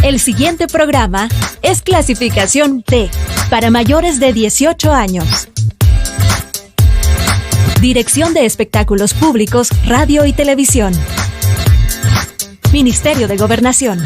El siguiente programa es clasificación B, para mayores de 18 años. Dirección de Espectáculos Públicos, Radio y Televisión. Ministerio de Gobernación.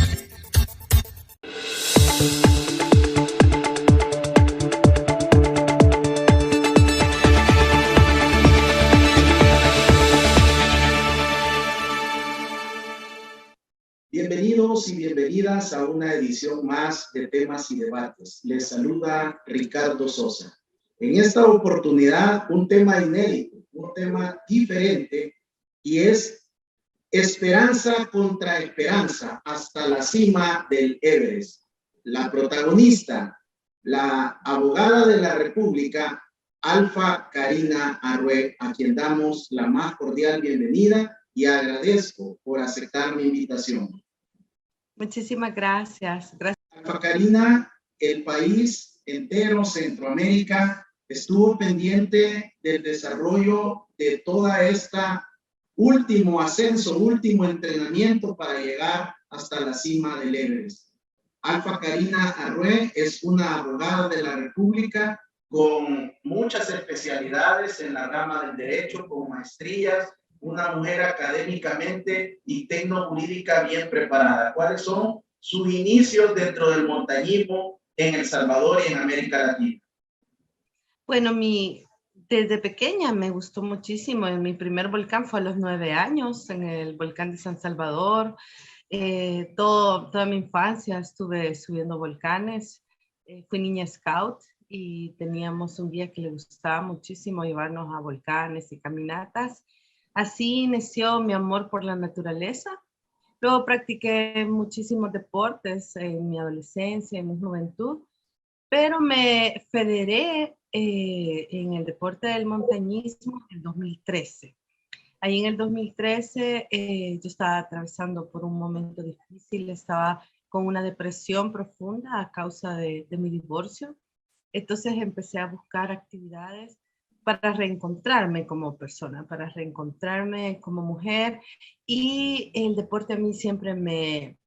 Bienvenidos y bienvenidas a una edición más de Temas y Debates. Les saluda Ricardo Sosa. En esta oportunidad, un tema inédito, un tema diferente, y es Esperanza contra Esperanza hasta la cima del Everest. La protagonista, la abogada de la República, Alfa Karina Arrué, a quien damos la más cordial bienvenida y agradezco por aceptar mi invitación. Muchísimas gracias. Alfa Karina, el país entero, Centroamérica, estuvo pendiente del desarrollo de toda esta último ascenso, último entrenamiento para llegar hasta la cima del Everest. Alfa Karina Arrué es una abogada de la República con muchas especialidades en la rama del derecho, con maestrías, una mujer académicamente y tecnojurídica bien preparada. ¿Cuáles son sus inicios dentro del montañismo en El Salvador y en América Latina? Bueno, desde pequeña me gustó muchísimo. Mi primer volcán fue a los 9 años, en el volcán de San Salvador. Toda mi infancia estuve subiendo volcanes. Fui niña scout y teníamos un guía que le gustaba muchísimo llevarnos a volcanes y caminatas. Así inició mi amor por la naturaleza. Luego practiqué muchísimos deportes en mi adolescencia, en mi juventud, pero me federé en el deporte del montañismo en el 2013. Ahí en el 2013 yo estaba atravesando por un momento difícil, estaba con una depresión profunda a causa de mi divorcio. Entonces empecé a buscar actividades para reencontrarme como persona, para reencontrarme como mujer, y el deporte a mí siempre me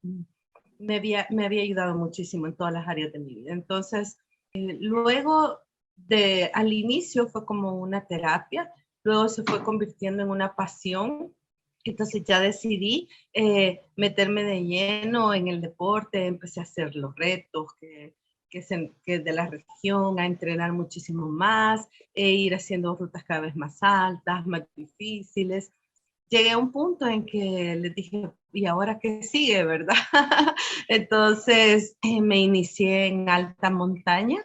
había ayudado muchísimo en todas las áreas de mi vida. Entonces, luego al inicio fue como una terapia, luego se fue convirtiendo en una pasión. Entonces ya decidí meterme de lleno en el deporte, empecé a hacer los retos que de la región, a entrenar muchísimo más, ir haciendo rutas cada vez más altas, más difíciles. Llegué a un punto en que les dije, ¿y ahora qué sigue, verdad? Entonces me inicié en alta montaña,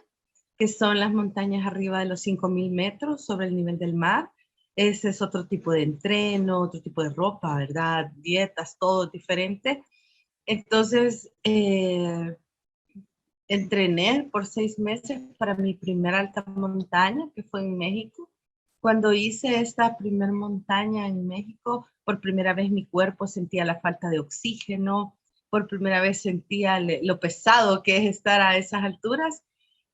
que son las montañas arriba de los 5.000 metros sobre el nivel del mar. Ese es otro tipo de entreno, otro tipo de ropa, ¿verdad? Dietas, todo diferente. Entonces, entrené por 6 meses para mi primera alta montaña, que fue en México. Cuando hice esta primera montaña en México, por primera vez mi cuerpo sentía la falta de oxígeno, por primera vez sentía lo pesado que es estar a esas alturas.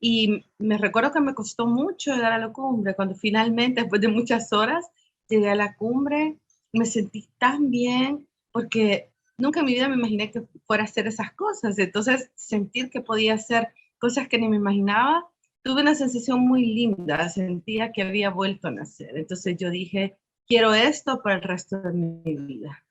Y me recuerdo que me costó mucho llegar a la cumbre. Cuando finalmente, después de muchas horas, llegué a la cumbre, me sentí tan bien porque nunca en mi vida me imaginé que fuera a hacer esas cosas. Entonces, sentir que podía hacer cosas que ni me imaginaba, tuve una sensación muy linda. Sentía que había vuelto a nacer. Entonces yo dije, quiero esto para el resto de mi vida.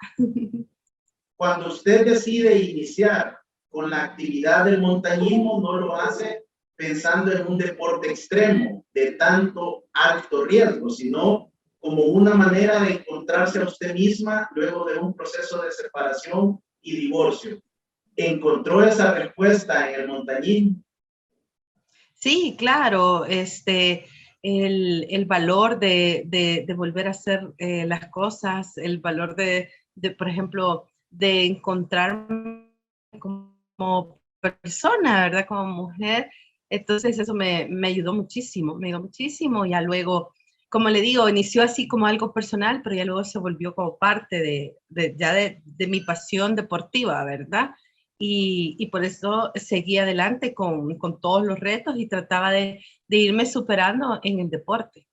Cuando usted decide iniciar con la actividad del montañismo, no lo hace pensando en un deporte extremo de tanto alto riesgo, sino como una manera de encontrarse a usted misma luego de un proceso de separación y divorcio. ¿Encontró esa respuesta en el montañismo? Sí, claro. El valor de volver a hacer las cosas, el valor por ejemplo, de encontrarme como persona, ¿verdad? Como mujer. Entonces eso me ayudó muchísimo, Ya luego, como le digo, inició así como algo personal, pero ya luego se volvió como parte de mi pasión deportiva, ¿verdad? Y por eso seguí adelante con todos los retos y trataba de irme superando en el deporte.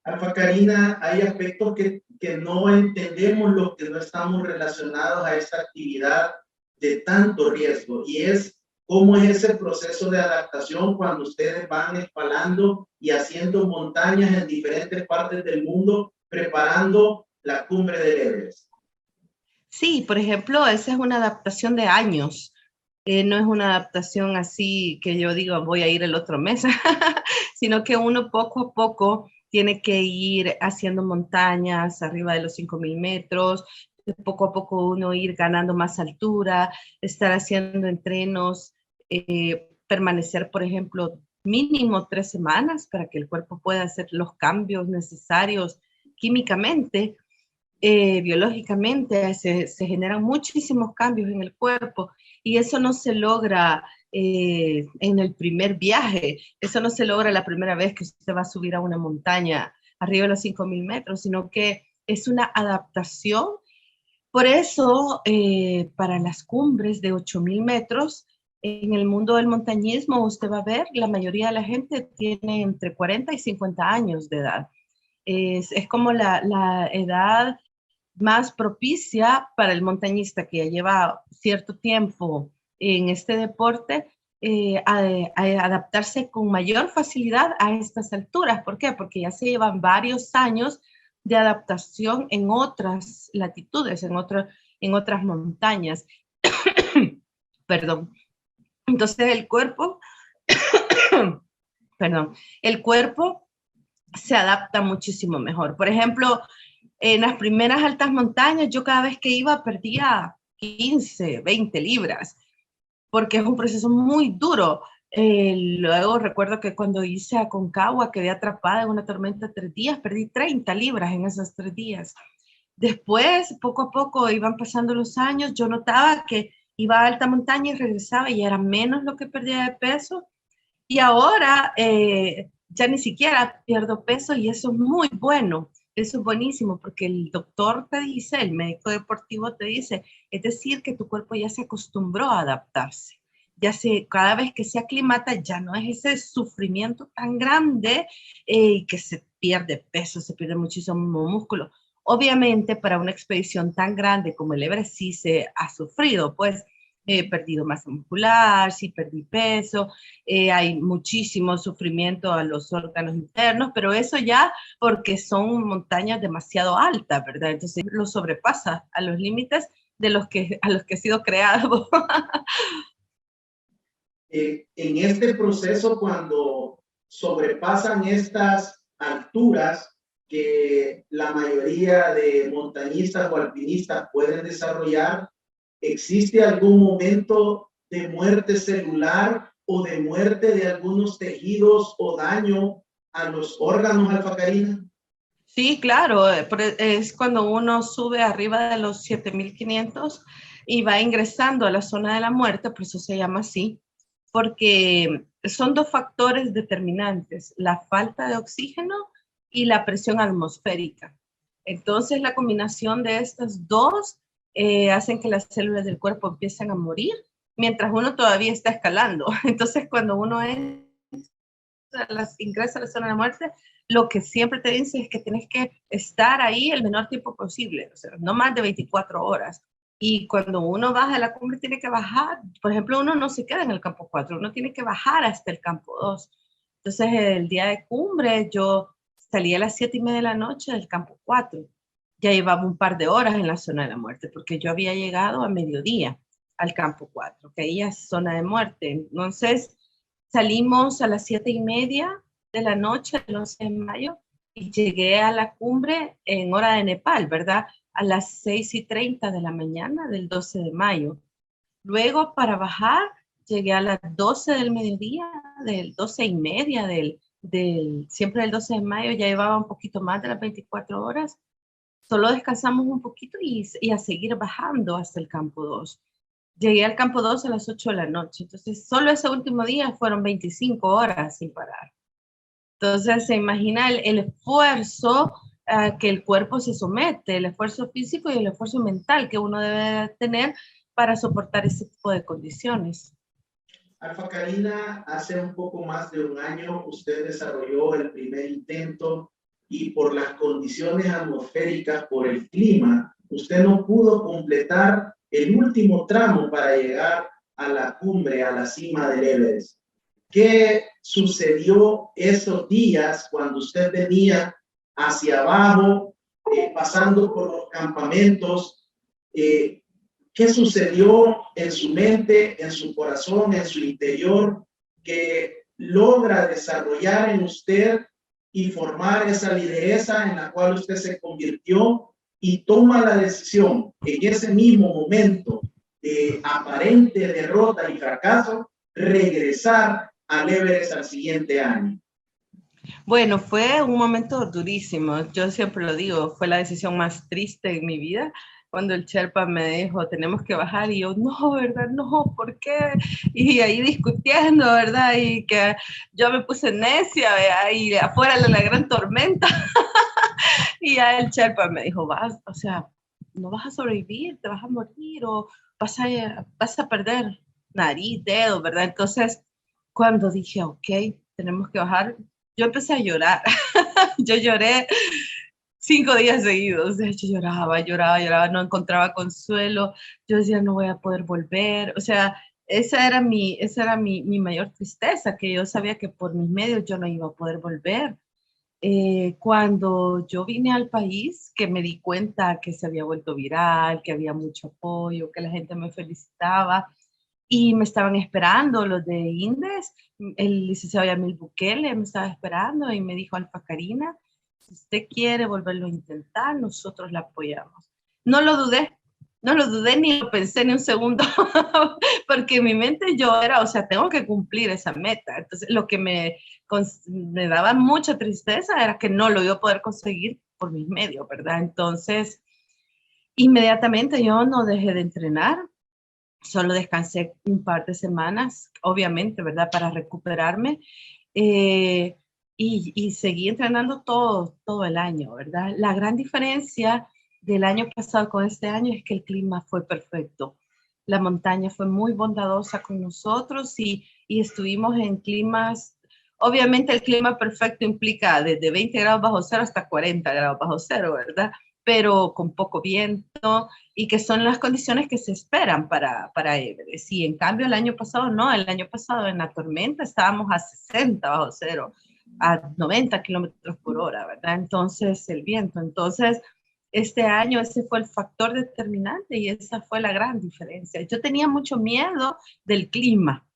Alfa Karina, hay aspectos que no entendemos los que no estamos relacionados a esta actividad de tanto riesgo, y es cómo es ese proceso de adaptación cuando ustedes van escalando y haciendo montañas en diferentes partes del mundo, preparando la cumbre del Everest. Sí, por ejemplo, esa es una adaptación de años. No es una adaptación así que yo digo voy a ir el otro mes, sino que uno poco a poco tiene que ir haciendo montañas arriba de los 5,000 metros, poco a poco uno ir ganando más altura, estar haciendo entrenos, permanecer, por ejemplo, mínimo 3 semanas para que el cuerpo pueda hacer los cambios necesarios químicamente, biológicamente. Se generan muchísimos cambios en el cuerpo y eso no se logra en el primer viaje, eso no se logra la primera vez que usted va a subir a una montaña arriba de los 5,000 metros, sino que es una adaptación. Por eso, para las cumbres de 8,000 metros, en el mundo del montañismo, usted va a ver, la mayoría de la gente tiene entre 40 y 50 años de edad. Es como la edad más propicia para el montañista que ya lleva cierto tiempo en este deporte, a adaptarse con mayor facilidad a estas alturas. ¿Por qué? Porque ya se llevan varios años de adaptación en otras latitudes, en otras montañas. Perdón. Entonces el cuerpo, perdón, el cuerpo se adapta muchísimo mejor. Por ejemplo, en las primeras altas montañas, yo cada vez que iba perdía 15, 20 libras, porque es un proceso muy duro. Luego recuerdo que cuando hice Aconcagua, quedé atrapada en una tormenta 3 días, perdí 30 libras en esos 3 días. Después, poco a poco, iban pasando los años, yo notaba que iba a alta montaña y regresaba y era menos lo que perdía de peso. Y ahora ya ni siquiera pierdo peso y eso es muy bueno. Eso es buenísimo porque el doctor te dice, el médico deportivo te dice, es decir, que tu cuerpo ya se acostumbró a adaptarse. Cada vez que se aclimata, ya no es ese sufrimiento tan grande que se pierde peso, se pierde muchísimo músculo. Obviamente, para una expedición tan grande como el Everest sí se ha sufrido, pues he perdido masa muscular, sí perdí peso, hay muchísimo sufrimiento a los órganos internos, pero eso ya porque son montañas demasiado altas, ¿verdad? Entonces lo sobrepasa a los límites a los que ha sido creado. En este proceso, cuando sobrepasan estas alturas que la mayoría de montañistas o alpinistas pueden desarrollar, ¿existe algún momento de muerte celular o de muerte de algunos tejidos o daño a los órganos, Alfa Karina? Sí, claro, es cuando uno sube arriba de los 7,500 y va ingresando a la zona de la muerte, por eso se llama así, porque son 2 factores determinantes, la falta de oxígeno y la presión atmosférica. Entonces, la combinación de estas dos hacen que las células del cuerpo empiecen a morir mientras uno todavía está escalando. Entonces, cuando uno ingresa a la zona de la muerte, lo que siempre te dice es que tienes que estar ahí el menor tiempo posible, o sea, no más de 24 horas. Y cuando uno baja a la cumbre tiene que bajar, por ejemplo, uno no se queda en el campo 4, uno tiene que bajar hasta el campo 2. Entonces, el día de cumbre yo salí a las 7:30 de la noche del campo 4. Ya llevaba un par de horas en la zona de la muerte, porque yo había llegado a mediodía al campo 4, que ahí es zona de muerte. Entonces, salimos a las 7:30 de la noche del 11 de mayo y llegué a la cumbre en hora de Nepal, ¿verdad? A las 6:30 de la mañana del 12 de mayo. Luego, para bajar, llegué a las 12 del mediodía, del 12:30 siempre del 12 de mayo, ya llevaba un poquito más de las 24 horas. Solo descansamos un poquito y a seguir bajando hasta el campo 2. Llegué al campo 2 a las 8 de la noche, entonces solo ese último día fueron 25 horas sin parar. Entonces se imagina el esfuerzo que el cuerpo se somete, el esfuerzo físico y el esfuerzo mental que uno debe tener para soportar ese tipo de condiciones. Alfa Karina, hace un poco más de un año usted desarrolló el primer intento y por las condiciones atmosféricas, por el clima, usted no pudo completar el último tramo para llegar a la cumbre, a la cima del Everest. ¿Qué sucedió esos días cuando usted venía hacia abajo, pasando por los campamentos? ¿Qué sucedió en su mente, en su corazón, en su interior, que logra desarrollar en usted y formar esa lideresa en la cual usted se convirtió y toma la decisión en ese mismo momento de aparente derrota y fracaso, regresar al Everest al siguiente año? Bueno, fue un momento durísimo. Yo siempre lo digo, fue la decisión más triste en mi vida. Cuando el Sherpa me dijo, tenemos que bajar, y yo, no, ¿verdad? No, ¿por qué? Y ahí discutiendo, ¿verdad? Y que yo me puse necia, ¿verdad? Y afuera de la gran tormenta. Y ya el Sherpa me dijo, vas, o sea, no vas a sobrevivir, te vas a morir o vas a perder nariz, dedo, ¿verdad? Entonces, cuando dije, ok, tenemos que bajar, yo empecé a llorar. Yo lloré 5 días seguidos. De hecho, lloraba, no encontraba consuelo. Yo decía, no voy a poder volver. O sea, esa era mi mayor tristeza, que yo sabía que por mis medios yo no iba a poder volver. Cuando yo vine al país, que me di cuenta que se había vuelto viral, que había mucho apoyo, que la gente me felicitaba y me estaban esperando los de Indes, el licenciado Yamil Bukele me estaba esperando y me dijo, Alfa Karina, si usted quiere volverlo a intentar, nosotros la apoyamos. No lo dudé, no lo dudé ni lo pensé ni un segundo, porque en mi mente yo era, o sea, tengo que cumplir esa meta. Entonces, lo que me daba mucha tristeza era que no lo iba a poder conseguir por mis medios, ¿verdad? Entonces, inmediatamente yo no dejé de entrenar, solo descansé un par de semanas, obviamente, ¿verdad? Para recuperarme. eh, y seguí entrenando todo el año, ¿verdad? La gran diferencia del año pasado con este año es que el clima fue perfecto. La montaña fue muy bondadosa con nosotros y estuvimos en climas, obviamente el clima perfecto implica desde 20 grados bajo cero hasta 40 grados bajo cero, ¿verdad? Pero con poco viento y que son las condiciones que se esperan para Everest. Y en cambio el año pasado no, el año pasado en la tormenta estábamos a 60 bajo cero, a 90 kilómetros por hora, ¿verdad? Entonces el viento, entonces este año ese fue el factor determinante y esa fue la gran diferencia. Yo tenía mucho miedo del clima,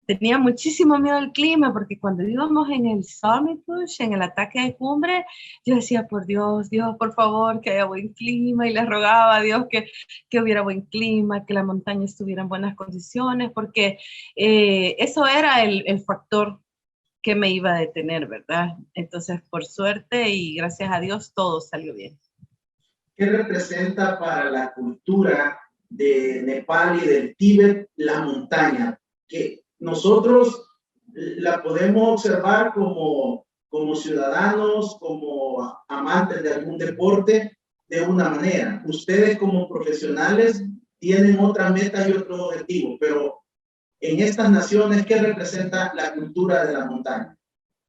tenía muchísimo miedo al clima porque cuando íbamos en el Summit Push, en el ataque de cumbre, yo decía, por Dios, Dios, por favor, que haya buen clima y le rogaba a Dios que hubiera buen clima, que la montaña estuviera en buenas condiciones, porque eso era el factor que me iba a detener, ¿verdad? Entonces, por suerte y gracias a Dios, todo salió bien. ¿Qué representa para la cultura de Nepal y del Tíbet la montaña? Que nosotros la podemos observar como ciudadanos, como amantes de algún deporte, de una manera. Ustedes como profesionales tienen otra meta y otro objetivo, pero en estas naciones, ¿qué representa la cultura de la montaña?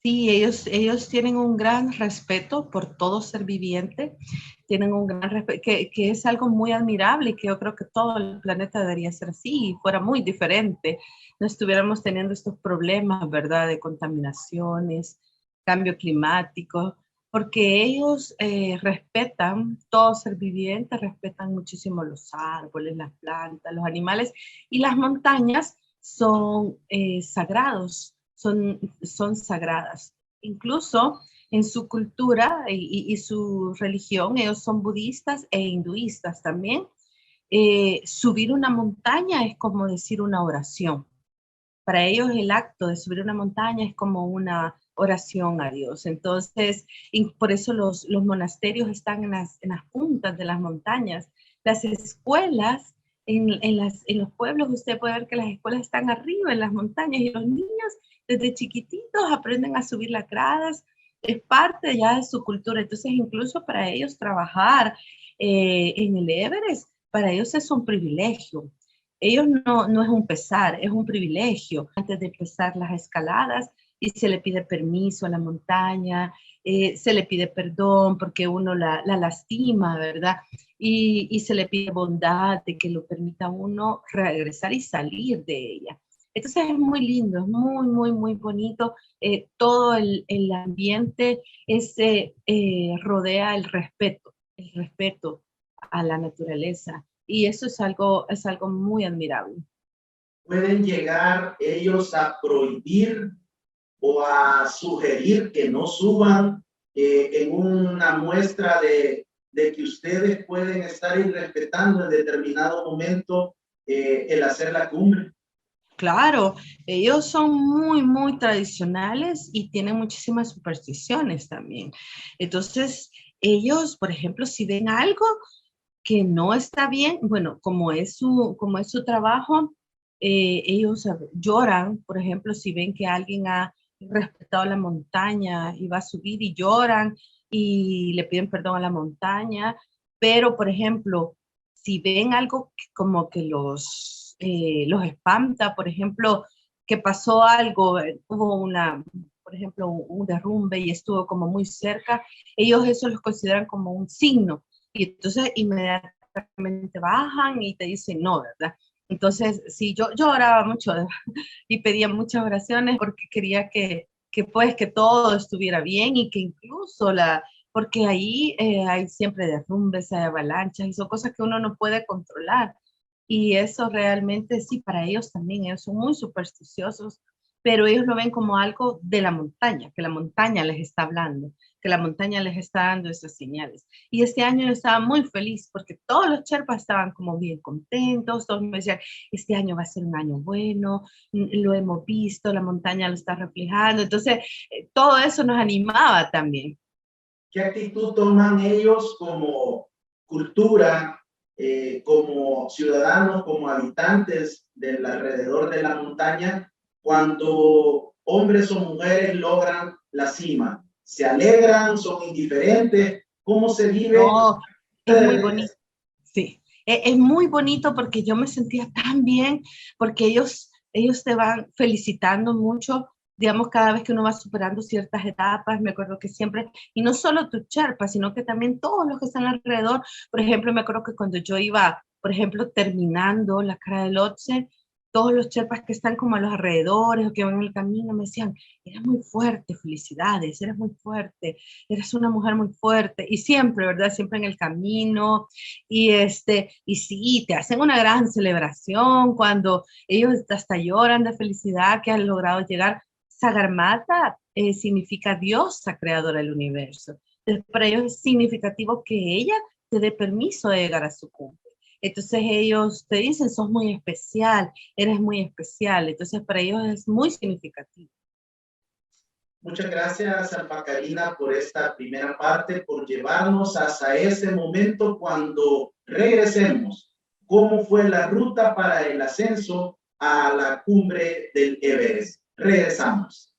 Sí, ellos tienen un gran respeto por todo ser viviente, tienen un gran respeto, que es algo muy admirable y que yo creo que todo el planeta debería ser así y fuera muy diferente. No estuviéramos teniendo estos problemas, ¿verdad?, de contaminaciones, cambio climático, porque ellos respetan todo ser viviente, respetan muchísimo los árboles, las plantas, los animales y las montañas son sagrados, son sagradas. Incluso en su cultura y su religión, ellos son budistas e hinduistas también. Subir una montaña es como decir una oración. Para ellos el acto de subir una montaña es como una oración a Dios. Entonces, por eso los monasterios están en las puntas de las montañas. Las escuelas en los pueblos, usted puede ver que las escuelas están arriba en las montañas y los niños desde chiquititos aprenden a subir las gradas, es parte ya de su cultura. Entonces, incluso para ellos trabajar en el Everest, para ellos es un privilegio. Ellos no es un pesar, es un privilegio. Antes de empezar las escaladas y se le pide permiso a la montaña, se le pide perdón porque uno la lastima, ¿verdad? Y se le pide bondad de que lo permita a uno regresar y salir de ella. Entonces es muy lindo, es muy, muy, muy bonito. Todo el ambiente rodea el respeto a la naturaleza. Y eso es algo muy admirable. ¿Pueden llegar ellos a prohibir o a sugerir que no suban en una muestra de que ustedes pueden estar irrespetando en determinado momento el hacer la cumbre? Claro, ellos son muy, muy tradicionales y tienen muchísimas supersticiones también. Entonces, ellos, por ejemplo, si ven algo que no está bien, bueno, como es su trabajo, ellos lloran, por ejemplo, si ven que alguien ha respetado la montaña y va a subir y lloran y le piden perdón a la montaña, pero, por ejemplo, si ven algo como que los espanta, por ejemplo, que pasó algo, hubo por ejemplo, un derrumbe y estuvo como muy cerca, ellos eso los consideran como un signo y entonces inmediatamente bajan y te dicen no, ¿verdad? Entonces, sí, yo oraba mucho y pedía muchas oraciones porque quería que todo estuviera bien y que incluso porque ahí hay siempre derrumbes, hay avalanchas y son cosas que uno no puede controlar. Y eso realmente sí, para ellos también, ellos son muy supersticiosos, pero ellos lo ven como algo de la montaña, que la montaña les está hablando, que la montaña les está dando esas señales. Y este año yo estaba muy feliz porque todos los Sherpas estaban como bien contentos, todos me decían, este año va a ser un año bueno, lo hemos visto, la montaña lo está reflejando. Entonces, todo eso nos animaba también. ¿Qué actitud toman ellos como cultura, como ciudadanos, como habitantes del alrededor de la montaña, cuando hombres o mujeres logran la cima? ¿Se alegran? ¿Son indiferentes? ¿Cómo se vive? No, es muy bonito. Sí, es muy bonito porque yo me sentía tan bien, porque ellos te van felicitando mucho, digamos, cada vez que uno va superando ciertas etapas. Me acuerdo que siempre, y no solo tu charpa, sino que también todos los que están alrededor. Por ejemplo, me acuerdo que cuando yo iba, por ejemplo, terminando la cara del Otse, todos los Sherpas que están como a los alrededores o que van en el camino me decían, eres muy fuerte, felicidades, eres muy fuerte, eres una mujer muy fuerte. Y siempre, ¿verdad? Siempre en el camino. Y sí, te hacen una gran celebración cuando ellos hasta lloran de felicidad que han logrado llegar. Sagarmatha significa diosa creadora del universo. Entonces, para ellos es significativo que ella te dé permiso de llegar a su cumbre. Entonces ellos te dicen, sos muy especial, eres muy especial. Entonces para ellos es muy significativo. Muchas gracias, Alfa Karina, por esta primera parte, por llevarnos hasta ese momento cuando regresemos. ¿Cómo fue la ruta para el ascenso a la cumbre del Everest? Regresamos.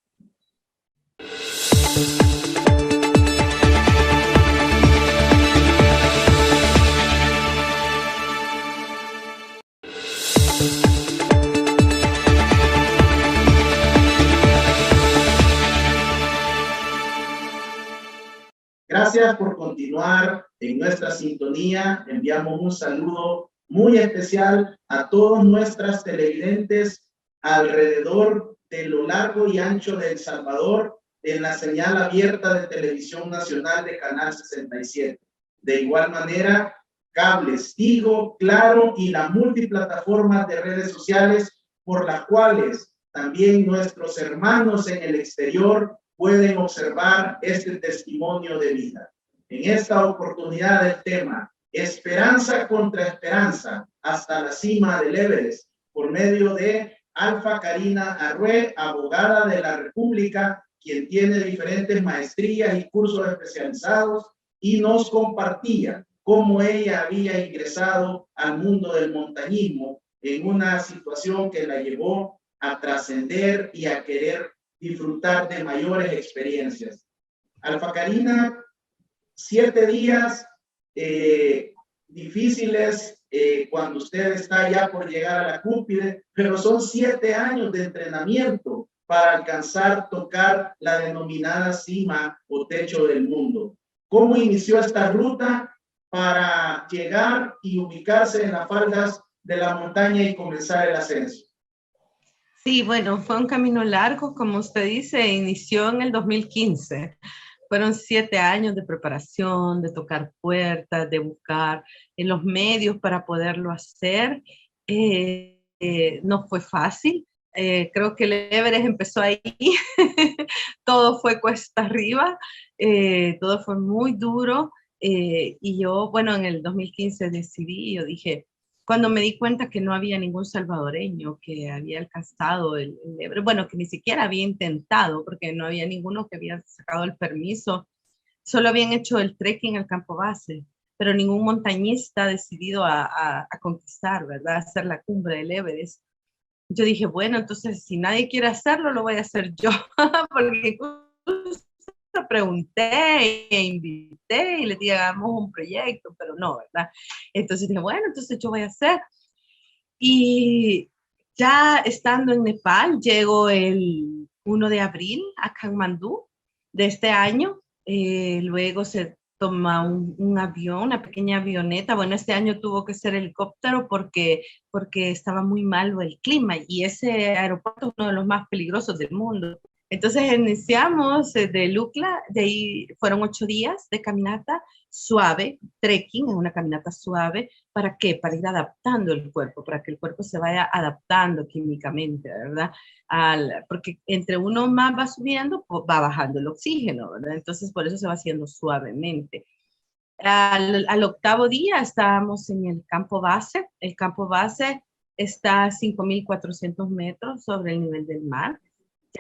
Gracias por continuar en nuestra sintonía. Enviamos un saludo muy especial a todos nuestras televidentes alrededor de lo largo y ancho de El Salvador en la señal abierta de Televisión Nacional de Canal 67. De igual manera, cables, Tigo, Claro y las multiplataformas de redes sociales por las cuales también nuestros hermanos en el exterior pueden observar este testimonio de vida. En esta oportunidad el tema, esperanza contra esperanza, hasta la cima del Everest, por medio de Alfa Karina Arrué, abogada de la República, quien tiene diferentes maestrías y cursos especializados, y nos compartía cómo ella había ingresado al mundo del montañismo en una situación que la llevó a trascender y a querer disfrutar de mayores experiencias. Alfa Karina, 7 días difíciles cuando usted está ya por llegar a la cúspide, pero son 7 años de entrenamiento para alcanzar, tocar la denominada cima o techo del mundo. ¿Cómo inició esta ruta para llegar y ubicarse en las faldas de la montaña y comenzar el ascenso? Sí, bueno, fue un camino largo, como usted dice, inició en el 2015. Fueron 7 años de preparación, de tocar puertas, de buscar en los medios para poderlo hacer. No fue fácil. Creo que el Everest empezó ahí. Todo fue cuesta arriba. Todo fue muy duro. Y yo, bueno, en el 2015 decidí, yo dije, cuando me di cuenta que no había ningún salvadoreño que había alcanzado el Everest, bueno, que ni siquiera había intentado, porque no había ninguno que había sacado el permiso, solo habían hecho el trekking al campo base, pero ningún montañista decidido a conquistar, ¿verdad? A hacer la cumbre del Everest. Yo dije, bueno, entonces si nadie quiere hacerlo, lo voy a hacer yo, porque pregunté e invité y le dije, hagamos un proyecto, pero no, ¿verdad? Entonces dije, bueno, entonces yo voy a hacer. Y ya estando en Nepal, llego el 1 de abril a Katmandú de este año. Luego se toma un avión, una pequeña avioneta. Bueno, este año tuvo que ser helicóptero porque estaba muy malo el clima y ese aeropuerto es uno de los más peligrosos del mundo. Entonces iniciamos de Lukla, de ahí fueron 8 días de caminata suave, trekking, es una caminata suave. ¿Para qué? Para ir adaptando el cuerpo, para que el cuerpo se vaya adaptando químicamente, ¿verdad? Porque entre uno más va subiendo, pues va bajando el oxígeno, ¿verdad? Entonces por eso se va haciendo suavemente. Al octavo día estábamos en el campo base. El campo base está a 5.400 metros sobre el nivel del mar.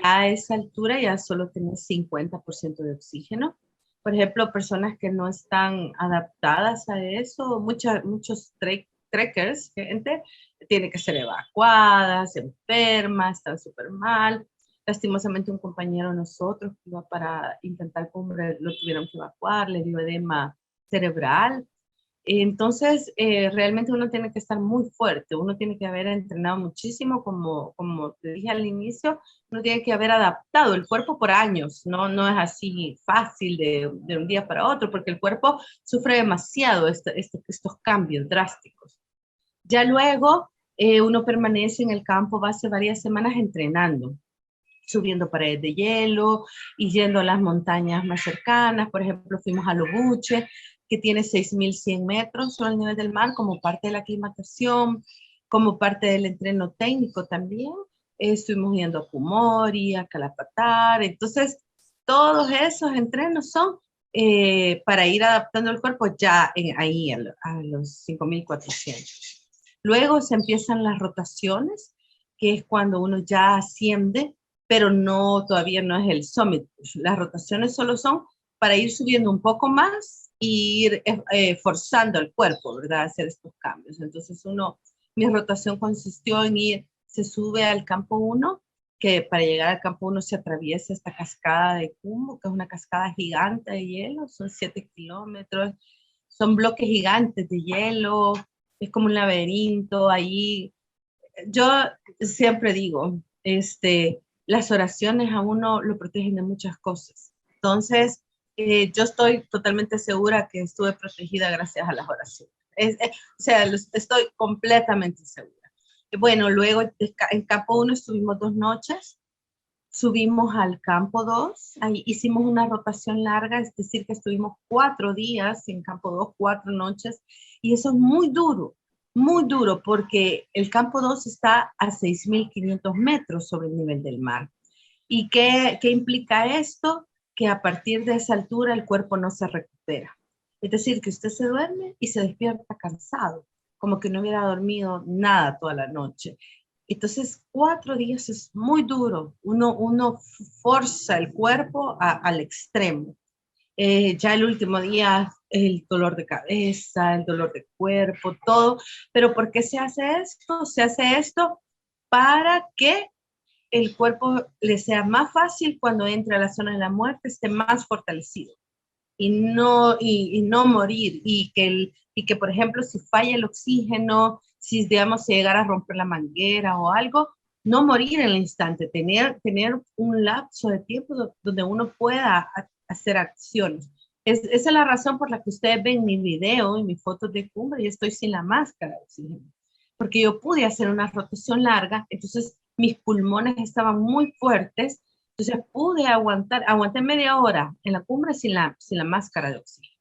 Ya a esa altura ya solo tenés 50% de oxígeno. Por ejemplo, personas que no están adaptadas a eso, muchos trekkers, gente, tiene que ser evacuada, se enferma, están súper mal. Lastimosamente un compañero de nosotros que iba para intentar cumbre, lo tuvieron que evacuar, le dio edema cerebral. Entonces, realmente uno tiene que estar muy fuerte, uno tiene que haber entrenado muchísimo, como te dije al inicio, uno tiene que haber adaptado el cuerpo por años, no es así fácil de un día para otro, porque el cuerpo sufre demasiado estos cambios drásticos. Ya luego, uno permanece en el campo base varias semanas entrenando, subiendo paredes de hielo y yendo a las montañas más cercanas. Por ejemplo, fuimos a Lobuche, que tiene 6.100 metros sobre el nivel del mar, como parte de la aclimatación, como parte del entreno técnico también. Estuvimos yendo a Kumori, a Calapatar. Entonces, todos esos entrenos son para ir adaptando el cuerpo ya ahí a los 5.400. Luego se empiezan las rotaciones, que es cuando uno ya asciende, pero no, todavía no es el summit. Las rotaciones solo son para ir subiendo un poco más e ir forzando el cuerpo, ¿verdad? A hacer estos cambios. Entonces mi rotación consistió en se sube al campo 1, que para llegar al campo 1 se atraviesa esta cascada de Kumu, que es una cascada gigante de hielo, son 7 kilómetros, son bloques gigantes de hielo, es como un laberinto ahí. Yo siempre digo, las oraciones a uno lo protegen de muchas cosas. Entonces, yo estoy totalmente segura que estuve protegida gracias a las oraciones. O sea, estoy completamente segura. Bueno, luego en campo 1 estuvimos 2 noches, subimos al campo 2, ahí hicimos una rotación larga, es decir, que estuvimos 4 días en campo 2, 4 noches, y eso es muy duro, porque el campo 2 está a 6.500 metros sobre el nivel del mar. ¿Y qué implica esto? Que a partir de esa altura el cuerpo no se recupera. Es decir, que usted se duerme y se despierta cansado, como que no hubiera dormido nada toda la noche. Entonces, 4 días es muy duro. Uno forza el cuerpo al extremo. Ya el último día, el dolor de cabeza, el dolor de cuerpo, todo. Pero ¿por qué se hace esto? Se hace esto para que el cuerpo le sea más fácil cuando entre a la zona de la muerte, esté más fortalecido y no morir. Y que, por ejemplo, si falla el oxígeno, si, digamos, se llegara a romper la manguera o algo, no morir en el instante, tener un lapso de tiempo donde uno pueda hacer acciones. Esa es la razón por la que ustedes ven mi video y mis fotos de cumbre y estoy sin la máscara de oxígeno, porque yo pude hacer una rotación larga, entonces mis pulmones estaban muy fuertes, entonces pude aguanté media hora en la cumbre sin la máscara de oxígeno.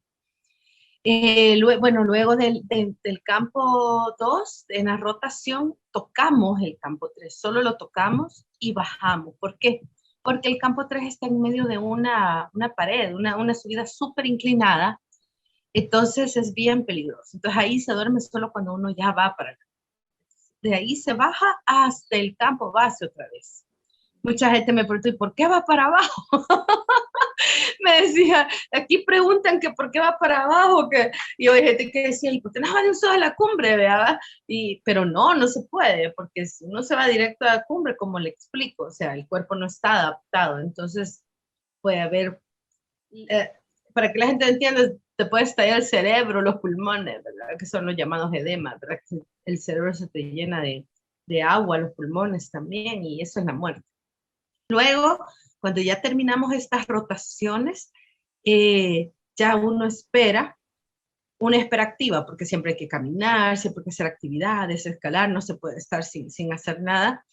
Luego del campo 2, en la rotación, tocamos el campo 3, solo lo tocamos y bajamos. ¿Por qué? Porque el campo 3 está en medio de una pared, una subida súper inclinada, entonces es bien peligroso. Entonces ahí se duerme solo cuando uno ya va para acá. De ahí se baja hasta el campo base otra vez. Mucha gente me preguntó, ¿y por qué va para abajo? Me decía, aquí preguntan que por qué va para abajo, y hay gente que decía, ¿y por qué no va de un solo a la cumbre, verdad? Pero no se puede, porque si uno se va directo a la cumbre, como le explico, o sea, el cuerpo no está adaptado, entonces puede haber, para que la gente entienda, te puede estallar el cerebro, los pulmones, ¿verdad? Que son los llamados edemas, ¿verdad? Que el cerebro se te llena de agua, los pulmones también, y eso es la muerte. Luego, cuando ya terminamos estas rotaciones, ya uno espera activa, porque siempre hay que caminar, siempre hay que hacer actividades, escalar, no se puede estar sin hacer nada,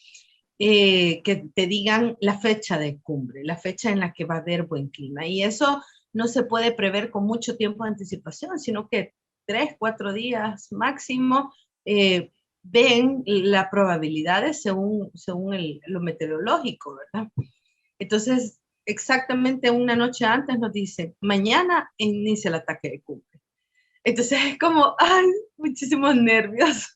que te digan la fecha de cumbre, la fecha en la que va a haber buen clima. Y eso no se puede prever con mucho tiempo de anticipación, sino que 3, 4 días máximo, ven las probabilidades según lo meteorológico, ¿verdad? Entonces, exactamente una noche antes nos dice, mañana inicia el ataque de cumbre. Entonces es como, ay, muchísimos nervios,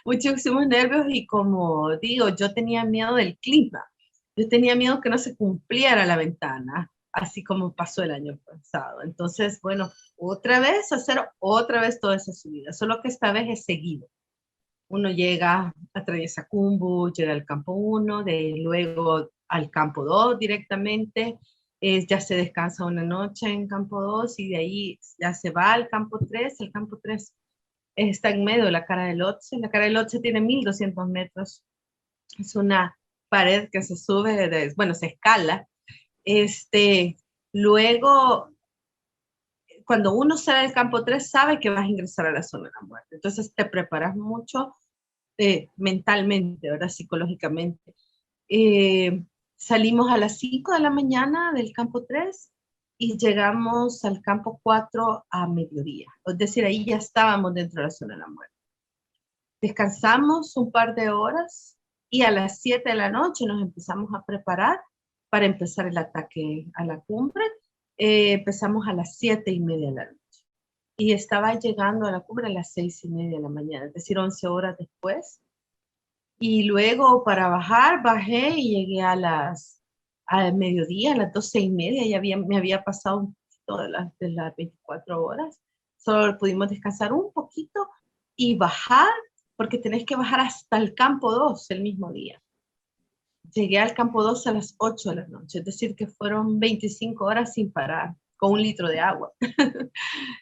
muchísimos nervios y como digo, yo tenía miedo del clima, yo tenía miedo que no se cumpliera la ventana, así como pasó el año pasado. Entonces, bueno, hacer otra vez toda esa subida, solo que esta vez es seguido. Uno llega, atraviesa Cumbu, llega al campo 1, luego al campo 2 directamente, ya se descansa una noche en campo 2 y de ahí ya se va al campo 3. El campo 3 está en medio de la cara del Otse. La cara del Otse tiene 1200 metros. Es una pared que se sube, se escala. Luego, cuando uno sale del campo 3, sabe que vas a ingresar a la zona de la muerte. Entonces te preparas mucho mentalmente, ¿verdad? Psicológicamente. Salimos a las 5 de la mañana del campo 3 y llegamos al campo 4 a mediodía. Es decir, ahí ya estábamos dentro de la zona de la muerte. Descansamos un par de horas y a las 7 de la noche nos empezamos a preparar para empezar el ataque a la cumbre. Empezamos a las 7:30 de la noche y estaba llegando a la cumbre a las 6:30 de la mañana, es decir, 11 horas después. Y luego para bajar, bajé y llegué al mediodía, a las 12:30, me había pasado un poquito de las 24 horas. Solo pudimos descansar un poquito y bajar, porque tenés que bajar hasta el campo 2 el mismo día. Llegué al campo 2 a las 8 de la noche, es decir, que fueron 25 horas sin parar, con 1 litro de agua,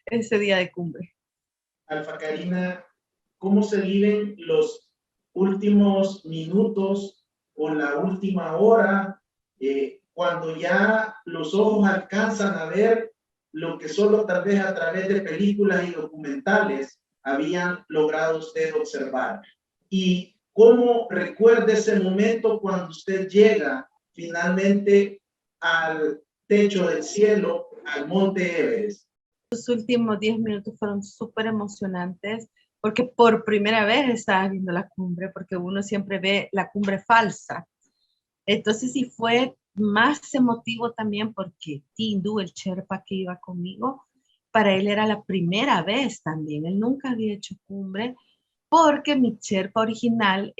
ese día de cumbre. Alfa Karina, ¿cómo se viven los últimos minutos o la última hora, cuando ya los ojos alcanzan a ver lo que solo tal vez a través de películas y documentales habían logrado usted observar? ¿Y cómo recuerda ese momento cuando usted llega finalmente al techo del cielo, al monte Everest? Los últimos 10 minutos fueron súper emocionantes porque por primera vez estaba viendo la cumbre, porque uno siempre ve la cumbre falsa. Entonces sí fue más emotivo también porque Tindu, el Sherpa que iba conmigo, para él era la primera vez también. Él nunca había hecho cumbre porque mi Sherpa original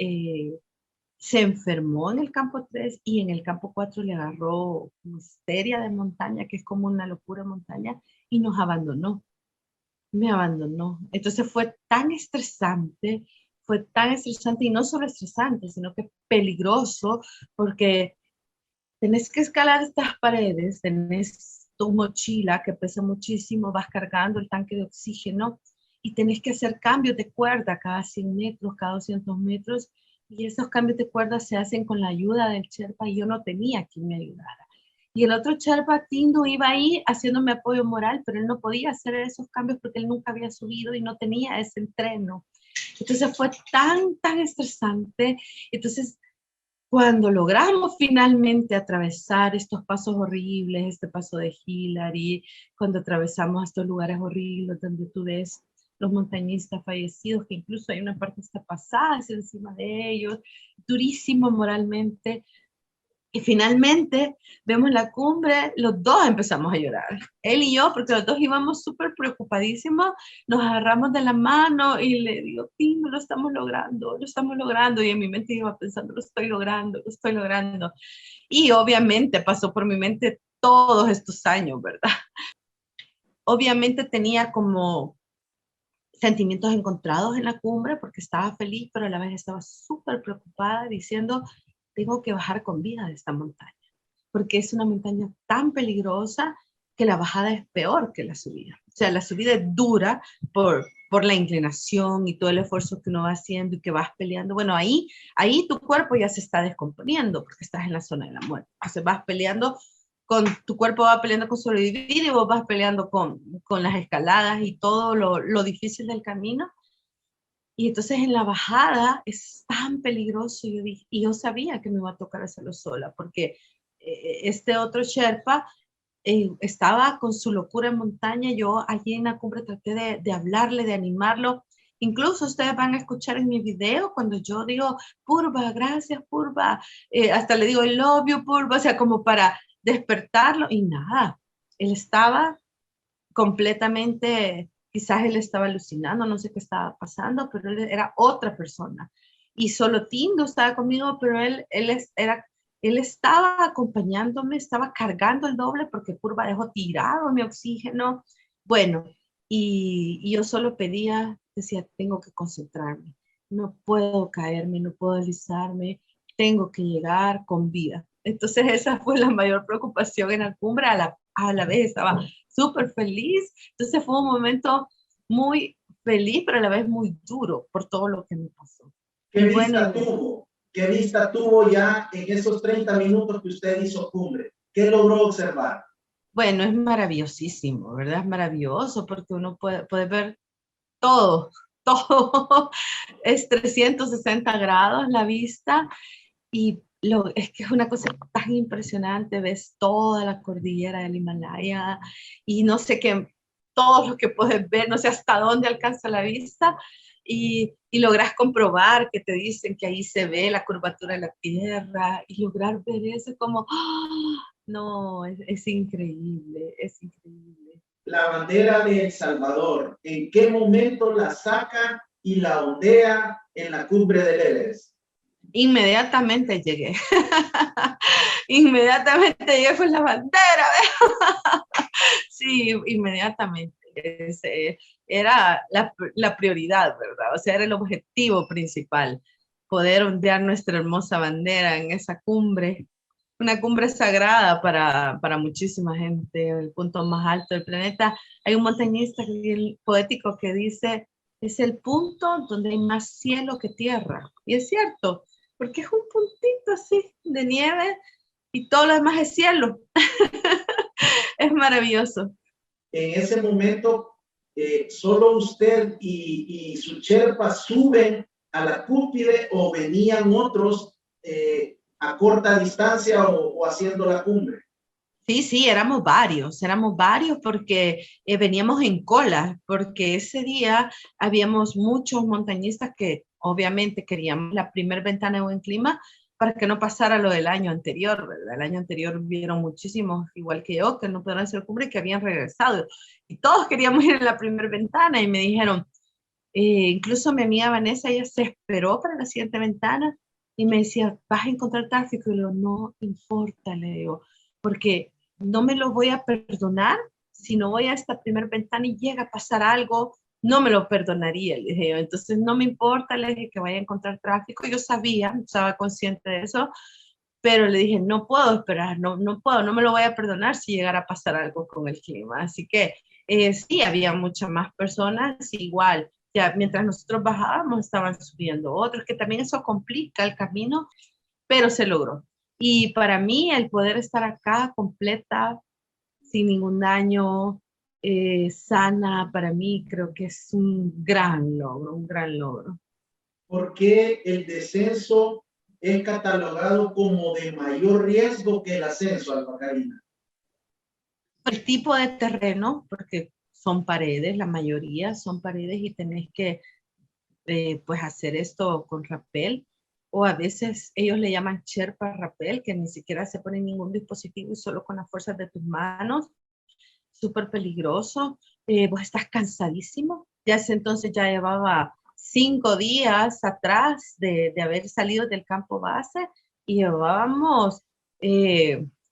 se enfermó en el campo 3 y en el campo 4 le agarró histeria de montaña, que es como una locura de montaña, y nos abandonó. Me abandonó. Entonces fue tan estresante y no solo estresante, sino que peligroso, porque tenés que escalar estas paredes, tenés tu mochila que pesa muchísimo, vas cargando el tanque de oxígeno y tenés que hacer cambios de cuerda cada 100 metros, cada 200 metros, Y esos cambios de cuerda se hacen con la ayuda del Sherpa y yo no tenía quien me ayudara. Y el otro Sherpa, Tindo, iba ahí haciéndome apoyo moral, pero él no podía hacer esos cambios porque él nunca había subido y no tenía ese entreno. Entonces fue tan estresante. Entonces, cuando logramos finalmente atravesar estos pasos horribles, este paso de Hillary, cuando atravesamos estos lugares horribles donde tú ves los montañistas fallecidos, que incluso hay una parte que está pasada encima de ellos, durísimo moralmente, y finalmente vemos la cumbre, los dos empezamos a llorar, él y yo, porque los dos íbamos súper preocupadísimos, nos agarramos de la mano y le digo, Pino, lo estamos logrando, y en mi mente iba pensando, lo estoy logrando, y obviamente pasó por mi mente todos estos años, ¿verdad? Obviamente tenía como sentimientos encontrados en la cumbre, porque estaba feliz, pero a la vez estaba súper preocupada, diciendo, tengo que bajar con vida de esta montaña, porque es una montaña tan peligrosa que la bajada es peor que la subida. O sea, la subida es dura por la inclinación y todo el esfuerzo que uno va haciendo y que vas peleando. Bueno, ahí tu cuerpo ya se está descomponiendo porque estás en la zona de la muerte. Entonces vas peleando tu cuerpo va peleando con sobrevivir y vos vas peleando con las escaladas y todo lo difícil del camino. Y entonces en la bajada es tan peligroso, y yo sabía que me iba a tocar hacerlo sola, porque este otro Sherpa estaba con su locura en montaña. Yo allí en la cumbre traté de hablarle, de animarlo. Incluso ustedes van a escuchar en mi video cuando yo digo, Purva, gracias Purva, hasta le digo, I love you Purva, o sea, como para despertarlo, y nada, él estaba completamente, quizás él estaba alucinando, no sé qué estaba pasando, pero él era otra persona. Y solo Tindo estaba conmigo, pero él estaba acompañándome, estaba cargando el doble porque Purva dejó tirado mi oxígeno. Bueno, y yo solo pedía, decía, tengo que concentrarme, no puedo caerme, no puedo deslizarme, tengo que llegar con vida. Entonces esa fue la mayor preocupación en la cumbre, a la vez estaba súper feliz. Entonces fue un momento muy feliz, pero a la vez muy duro por todo lo que me pasó. ¿Qué vista tuvo? ¿Qué vista tuvo ya en esos 30 minutos que usted hizo cumbre? ¿Qué logró observar? Bueno, es maravillosísimo, ¿verdad? Es maravilloso porque uno puede ver todo, todo. Es 360 grados la vista, y es que es una cosa tan impresionante, ves toda la cordillera del Himalaya y no sé qué, todo lo que puedes ver, no sé hasta dónde alcanza la vista, y logras comprobar que te dicen que ahí se ve la curvatura de la Tierra, y lograr ver eso como, ¡oh! No, es increíble, es increíble. La bandera de El Salvador, ¿en qué momento la saca y la ondea en la cumbre del Everest? Inmediatamente llegué. Inmediatamente llegué con la bandera. Sí, inmediatamente. Era la prioridad, ¿verdad? O sea, era el objetivo principal, poder ondear nuestra hermosa bandera en esa cumbre, una cumbre sagrada para muchísima gente, el punto más alto del planeta. Hay un montañista poético que dice, es el punto donde hay más cielo que tierra. Y es cierto, porque es un puntito así de nieve y todo lo demás es cielo. Es maravilloso. En ese momento, ¿solo usted y su Sherpa suben a la cúspide o venían otros a corta distancia o haciendo la cumbre? Sí, éramos varios porque veníamos en cola, porque ese día habíamos muchos montañistas que obviamente queríamos la primer ventana de buen clima para que no pasara lo del año anterior, ¿verdad? El año anterior vieron muchísimos, igual que yo, que no pudieron hacer cumbre, que habían regresado, y todos queríamos ir en la primera ventana, y me dijeron, incluso mi amiga Vanessa, ella se esperó para la siguiente ventana, y me decía, vas a encontrar tráfico, y le digo, no importa, le digo, porque no me lo voy a perdonar si no voy a esta primera ventana y llega a pasar algo, no me lo perdonaría, le dije yo. Entonces no me importa, le dije, que vaya a encontrar tráfico. Yo sabía, estaba consciente de eso, pero le dije, no puedo esperar, no puedo, no me lo voy a perdonar si llegara a pasar algo con el clima. Así que sí, había muchas más personas, igual. ya mientras nosotros bajábamos estaban subiendo otros, que también eso complica el camino, pero se logró. Y para mí el poder estar acá completa, sin ningún daño, sana, para mí creo que es un gran logro, un gran logro. ¿Por qué el descenso es catalogado como de mayor riesgo que el ascenso, Alba Karina? El tipo de terreno, porque son paredes, la mayoría son paredes y tenés que pues hacer esto con rappel, o a veces ellos le llaman Sherpa rappel, que ni siquiera se pone ningún dispositivo y solo con las fuerzas de tus manos, súper peligroso, vos estás cansadísimo, ya ese entonces ya llevaba 5 días atrás de haber salido del campo base y llevábamos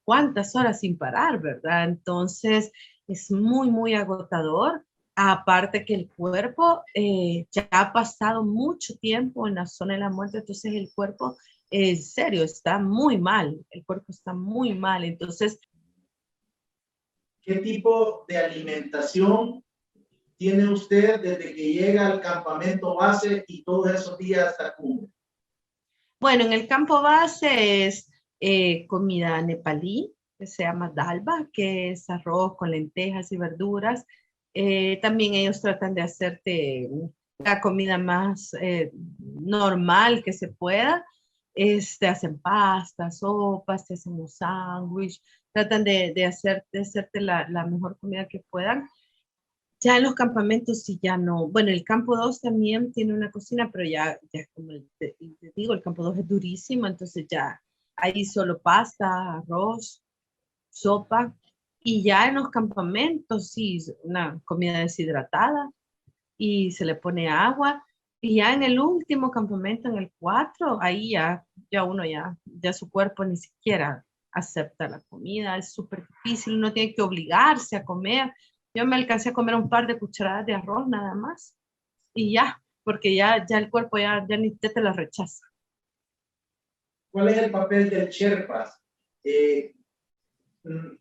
cuántas horas sin parar, ¿verdad? Entonces es muy, muy agotador. Aparte que el cuerpo ya ha pasado mucho tiempo en la zona de la muerte, entonces el cuerpo, en serio, está muy mal, el cuerpo está muy mal. Entonces, ¿qué tipo de alimentación tiene usted desde que llega al campamento base y todos esos días hasta cumbre? bueno, en el campo base es comida nepalí, que se llama dalba, que es arroz con lentejas y verduras. También ellos tratan de hacerte la comida más normal que se pueda. Hacen pastas, sopas, te hacen un sándwich, tratan de hacerte la mejor comida que puedan. Ya en los campamentos sí ya no. Bueno, el campo 2 también tiene una cocina, pero ya como te digo, el campo 2 es durísimo, entonces ya ahí solo pasta, arroz, sopa. Y ya en los campamentos sí, una comida deshidratada y se le pone agua. Y ya en el último campamento, en el 4 ahí ya uno ya su cuerpo ni siquiera acepta la comida, es súper difícil, uno tiene que obligarse a comer. Yo me alcancé a comer un par de cucharadas de arroz nada más y ya, porque ya el cuerpo ya ni te la rechaza. ¿Cuál es el papel del Sherpa?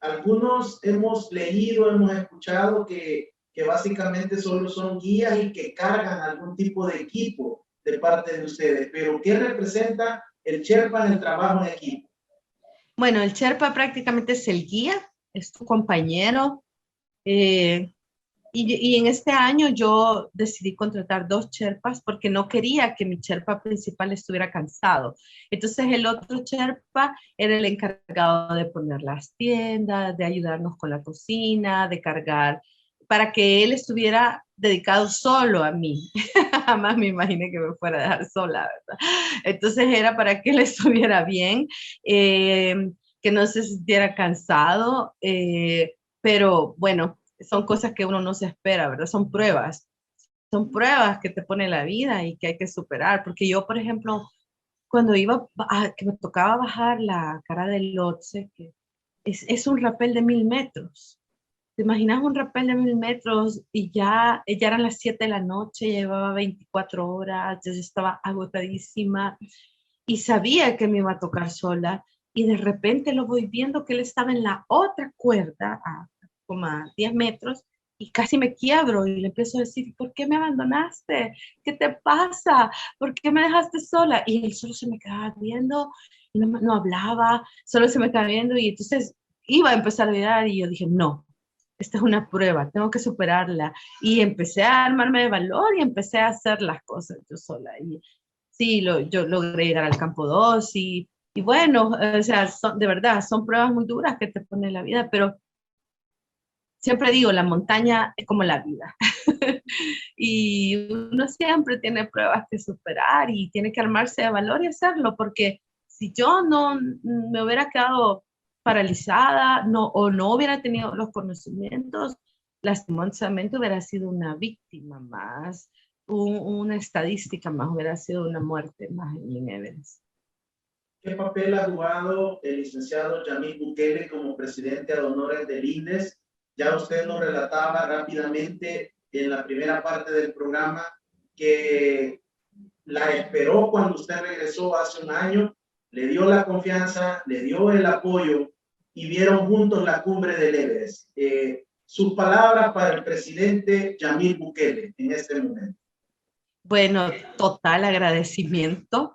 Algunos hemos leído, hemos escuchado que básicamente solo son guías y que cargan algún tipo de equipo de parte de ustedes, pero ¿qué representa el Sherpa en el trabajo en equipo? Bueno, el Sherpa prácticamente es el guía, es tu compañero. eh, y en este año yo decidí contratar 2 Sherpas porque no quería que mi Sherpa principal estuviera cansado. Entonces el otro Sherpa era el encargado de poner las tiendas, de ayudarnos con la cocina, de cargar, para que él estuviera dedicado solo a mí. Jamás me imaginé que me fuera a dejar sola, ¿verdad? Entonces era para que él estuviera bien, que no se sintiera cansado, pero bueno, son cosas que uno no se espera, ¿verdad? Son pruebas que te pone la vida y que hay que superar, porque yo, por ejemplo, cuando que me tocaba bajar la cara del Lhotse, que es un rappel de 1000 metros. ¿Te imaginas un rappel de 1000 metros y ya eran las 7 de la noche, llevaba 24 horas, ya estaba agotadísima y sabía que me iba a tocar sola y de repente lo voy viendo que él estaba en la otra cuerda, como a 10 metros, y casi me quiebro y le empiezo a decir, ¿por qué me abandonaste? ¿Qué te pasa? ¿Por qué me dejaste sola? Y él solo se me quedaba viendo y no hablaba, solo se me quedaba viendo y entonces iba a empezar a llorar y yo dije, no, esta es una prueba, tengo que superarla. Y empecé a armarme de valor y empecé a hacer las cosas yo sola. Y sí, yo logré llegar al campo 2 y bueno, o sea, de verdad, son pruebas muy duras que te pone la vida, pero siempre digo, la montaña es como la vida. Y uno siempre tiene pruebas que superar y tiene que armarse de valor y hacerlo, porque si yo no me hubiera quedado paralizada o no hubiera tenido los conocimientos, lastimosamente hubiera sido una víctima más, una estadística más, hubiera sido una muerte más en Everest. ¿Qué papel ha jugado el licenciado Yamil Bukele como presidente ad honorem del INDES? Ya usted nos relataba rápidamente en la primera parte del programa que la esperó cuando usted regresó hace un año, le dio la confianza, le dio el apoyo y vieron juntos la cumbre del Everest. Sus palabras para el presidente Yamil Bukele en este momento. Bueno, total agradecimiento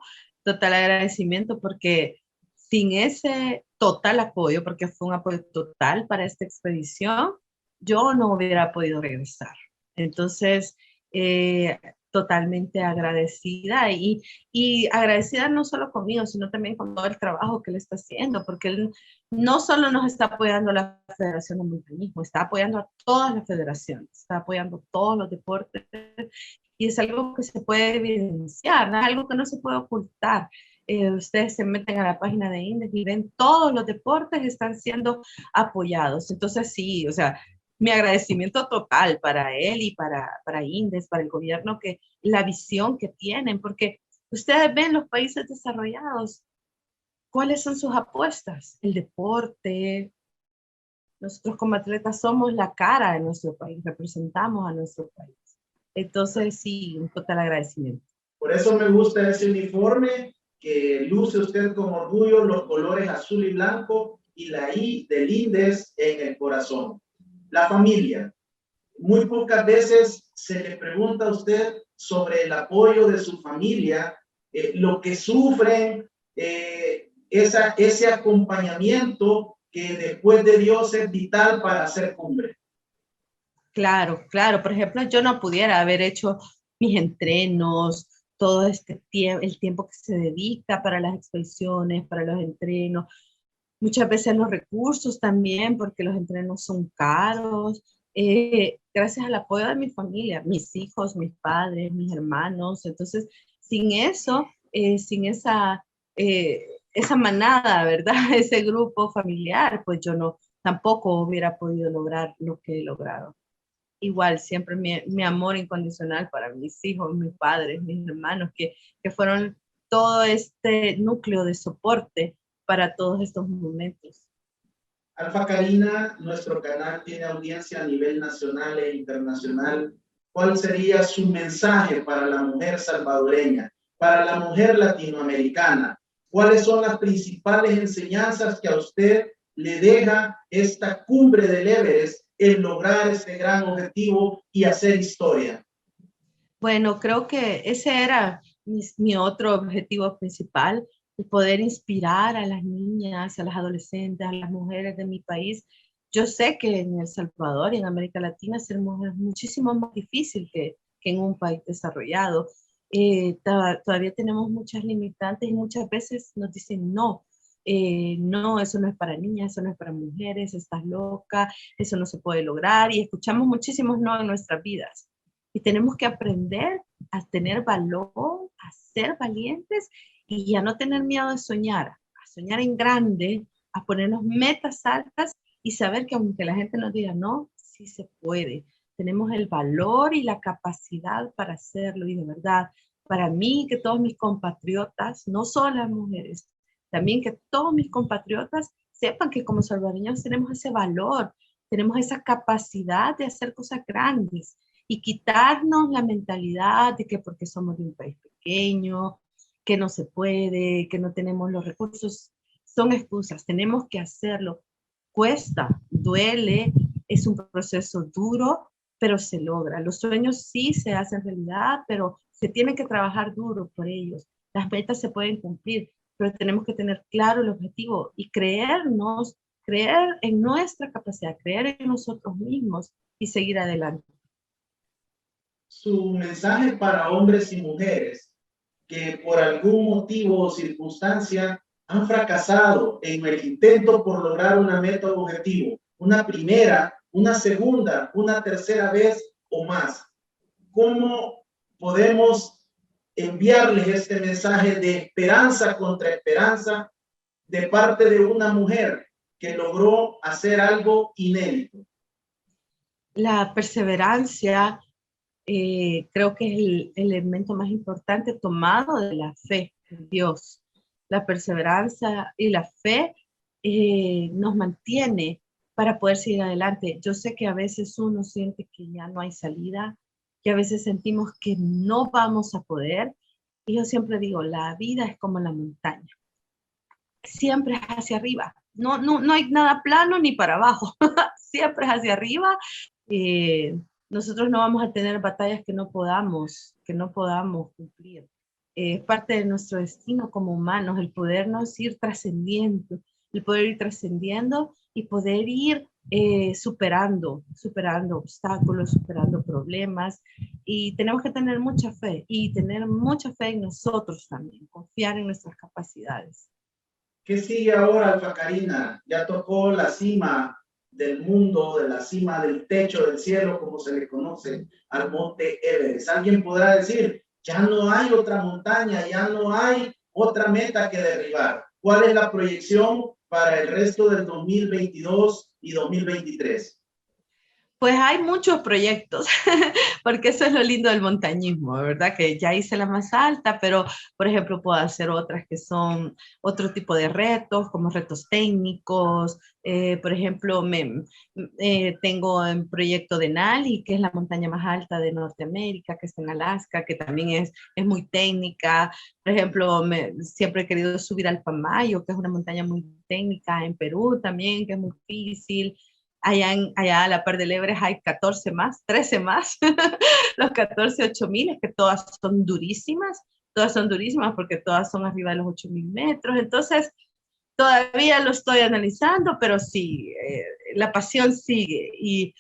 porque sin ese total apoyo, porque fue un apoyo total para esta expedición, yo no hubiera podido regresar. Entonces, eh, totalmente agradecida y agradecida no solo conmigo, sino también con todo el trabajo que él está haciendo, porque él no solo nos está apoyando a la Federación de Montañismo, está apoyando a todas las federaciones, está apoyando todos los deportes y es algo que se puede evidenciar, ¿no? Algo que no se puede ocultar. Ustedes se meten a la página de INDES y ven todos los deportes están siendo apoyados. Entonces sí, o sea, mi agradecimiento total para él y para INDES, para el gobierno, que la visión que tienen, porque ustedes ven los países desarrollados, ¿cuáles son sus apuestas? El deporte. Nosotros como atletas somos la cara de nuestro país, representamos a nuestro país. Entonces, sí, un total agradecimiento. Por eso me gusta ese uniforme que luce usted con orgullo, los colores azul y blanco y la I del INDES en el corazón. La familia. Muy pocas veces se le pregunta a usted sobre el apoyo de su familia, lo que sufren, ese acompañamiento que después de Dios es vital para hacer cumbre. Claro, claro. Por ejemplo, yo no pudiera haber hecho mis entrenos, todo este tiempo, el tiempo que se dedica para las expediciones, para los entrenos, muchas veces los recursos también, porque los entrenos son caros. Gracias al apoyo de mi familia, mis hijos, mis padres, mis hermanos. Entonces, sin eso, sin esa manada, ¿verdad? Ese grupo familiar, pues yo no, tampoco hubiera podido lograr lo que he logrado. Igual, siempre mi amor incondicional para mis hijos, mis padres, mis hermanos, que fueron todo este núcleo de soporte para todos estos momentos. Alfa Karina, nuestro canal tiene audiencia a nivel nacional e internacional. ¿Cuál sería su mensaje para la mujer salvadoreña, para la mujer latinoamericana? ¿Cuáles son las principales enseñanzas que a usted le deja esta cumbre del Everest en lograr este gran objetivo y hacer historia? Bueno, creo que ese era mi otro objetivo principal, el poder inspirar a las niñas, a las adolescentes, a las mujeres de mi país. Yo sé que en El Salvador y en América Latina ser mujer es muchísimo más difícil que en un país desarrollado. Todavía tenemos muchas limitantes y muchas veces nos dicen no. No, eso no es para niñas, eso no es para mujeres, estás loca, eso no se puede lograr y escuchamos muchísimos no en nuestras vidas. Y tenemos que aprender a tener valor, a ser valientes y a no tener miedo de soñar, a soñar en grande, a ponernos metas altas y saber que aunque la gente nos diga no, sí se puede. Tenemos el valor y la capacidad para hacerlo y de verdad, para mí, que todos mis compatriotas, no solo las mujeres, también que todos mis compatriotas sepan que como salvadoreños tenemos ese valor, tenemos esa capacidad de hacer cosas grandes y quitarnos la mentalidad de que porque somos de un país pequeño, que no se puede, que no tenemos los recursos, son excusas, tenemos que hacerlo. Cuesta, duele, es un proceso duro, pero se logra. Los sueños sí se hacen realidad, pero se tiene que trabajar duro por ellos. Las metas se pueden cumplir, pero tenemos que tener claro el objetivo y creernos, creer en nuestra capacidad, creer en nosotros mismos y seguir adelante. Su mensaje para hombres y mujeres que por algún motivo o circunstancia han fracasado en el intento por lograr una meta o objetivo, una primera, una segunda, una tercera vez o más. ¿Cómo podemos enviarles este mensaje de esperanza contra esperanza de parte de una mujer que logró hacer algo inédito? La perseverancia creo que es el elemento más importante tomado de la fe en Dios. La perseverancia y la fe nos mantiene para poder seguir adelante. Yo sé que a veces uno siente que ya no hay salida, que a veces sentimos que no vamos a poder. Y yo siempre digo, la vida es como la montaña. Siempre es hacia arriba. No hay nada plano ni para abajo. Siempre es hacia arriba. nosotros no vamos a tener batallas que no podamos cumplir. Es parte de nuestro destino como humanos, el podernos ir trascendiendo, el poder ir trascendiendo y poder ir superando obstáculos, superando problemas, y tenemos que tener mucha fe y tener mucha fe en nosotros también, confiar en nuestras capacidades. ¿Qué sigue ahora, Alfa Karina? Ya tocó la cima del mundo, de la cima del techo del cielo, como se le conoce al monte Everest. Alguien podrá decir, ya no hay otra montaña, ya no hay otra meta que derribar. ¿Cuál es la proyección para el resto del 2022 y 2023? Pues hay muchos proyectos, porque eso es lo lindo del montañismo, ¿verdad? Que ya hice la más alta, pero por ejemplo puedo hacer otras que son otro tipo de retos, como retos técnicos. Por ejemplo, tengo el proyecto de Denali, que es la montaña más alta de Norteamérica, que está en Alaska, que también es muy técnica. Por ejemplo, siempre he querido subir al Pamayo, que es una montaña muy técnica, en Perú también, que es muy difícil. Allá a la par del Everest hay 13 más, los 14 8000, que todas son durísimas porque todas son arriba de los 8000 metros. Entonces, todavía lo estoy analizando, pero sí, la pasión sigue y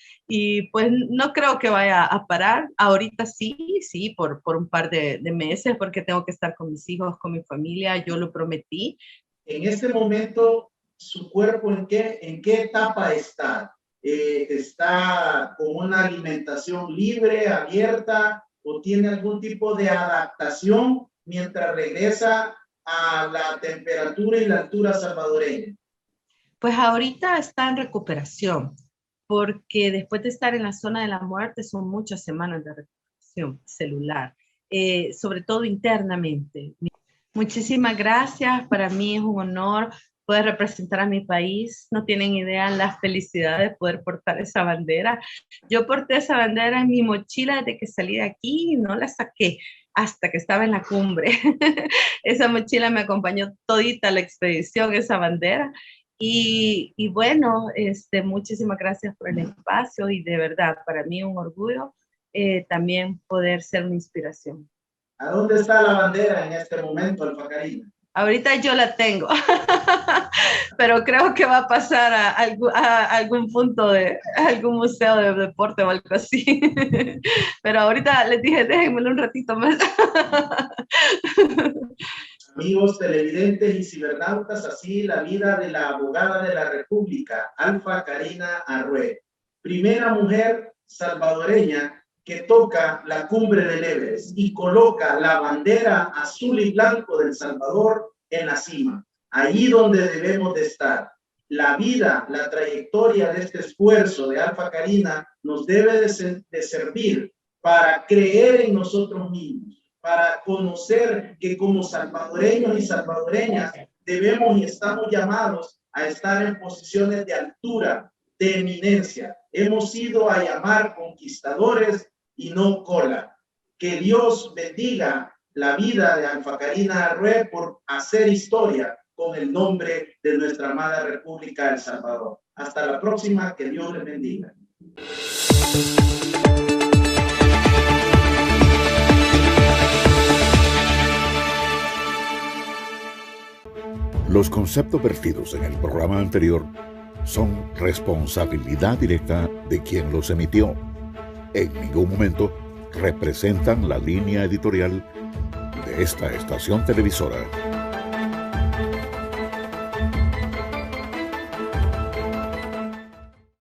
pues no creo que vaya a parar. Ahorita sí, por un par de meses, porque tengo que estar con mis hijos, con mi familia, yo lo prometí. En este momento, ¿su cuerpo en qué etapa está? ¿Está con una alimentación libre, abierta, o tiene algún tipo de adaptación mientras regresa a la temperatura y la altura salvadoreña? Pues ahorita está en recuperación, porque después de estar en la zona de la muerte son muchas semanas de recuperación celular, sobre todo internamente. Muchísimas gracias, para mí es un honor poder representar a mi país. No tienen idea la felicidad de poder portar esa bandera. Yo porté esa bandera en mi mochila desde que salí de aquí y no la saqué hasta que estaba en la cumbre. Esa mochila me acompañó todita la expedición, esa bandera. Y bueno, muchísimas gracias por el espacio y de verdad, para mí un orgullo también poder ser una inspiración. ¿A dónde está la bandera en este momento, Alfa Karina? Ahorita yo la tengo, pero creo que va a pasar a algún punto de algún museo de deporte o algo así. Pero ahorita les dije, déjenmelo un ratito más. Amigos televidentes y cibernautas, así la vida de la abogada de la República, Alfa Karina Arrué, primera mujer salvadoreña que toca la cumbre del Everest y coloca la bandera azul y blanco del Salvador en la cima, ahí donde debemos de estar. La vida, la trayectoria de este esfuerzo de Alfa Karina nos debe de servir para creer en nosotros mismos, para conocer que como salvadoreños y salvadoreñas debemos y estamos llamados a estar en posiciones de altura, de eminencia. Hemos ido a llamar conquistadores y no cola. Que Dios bendiga la vida de Alfa Karina Arrué por hacer historia con el nombre de nuestra amada República El Salvador. Hasta la próxima, que Dios les bendiga. Los conceptos vertidos en el programa anterior son responsabilidad directa de quien los emitió. En ningún momento representan la línea editorial de esta estación televisora.